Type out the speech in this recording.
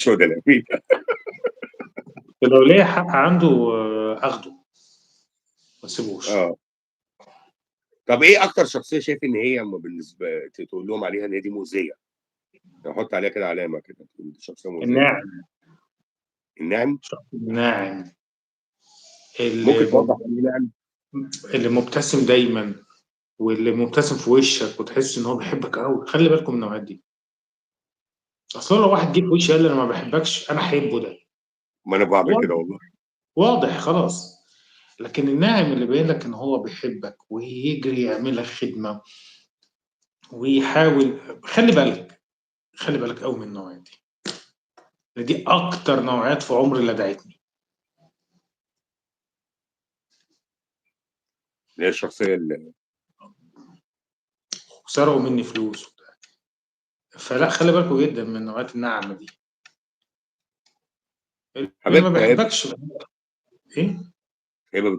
شهداء الأمين. لو ليا حق عنده اخده ما اسيبوش. طب ايه اكتر شخصيه شايف ان هي بالنسبه تقول لهم عليها ان هي دي مؤذيه؟ نحط عليها كده علامه كده تقول دي شخصيه مؤذيه. الناعم. الناعم. الناعم ممكن توضح لي ناعم؟ اللي مبتسم دايما، واللي مبتسم في وشك وتحس ان هو بيحبك قوي. خلي بالكم من النوعيات دي. اصل لو واحد جه في وشي قال لي انا ما بحبكش، انا احبه ده. ما انا بعمل واضح. كده والله. واضح خلاص. لكن الناعم اللي باين لك ان هو بيحبك ويجري يعمل لك خدمه ويحاول، خلي بالك. خلي بالك قوي من النوعيات دي. دي اكتر نوعيات في عمري اللي دعتني. هي الشخصيه اللي وسرقوا مني فلوس وبتاع. فلا، خلي بالكوا جدا من نوعيات النعمه دي. اللي ما حاجات بيحبكش. ايه؟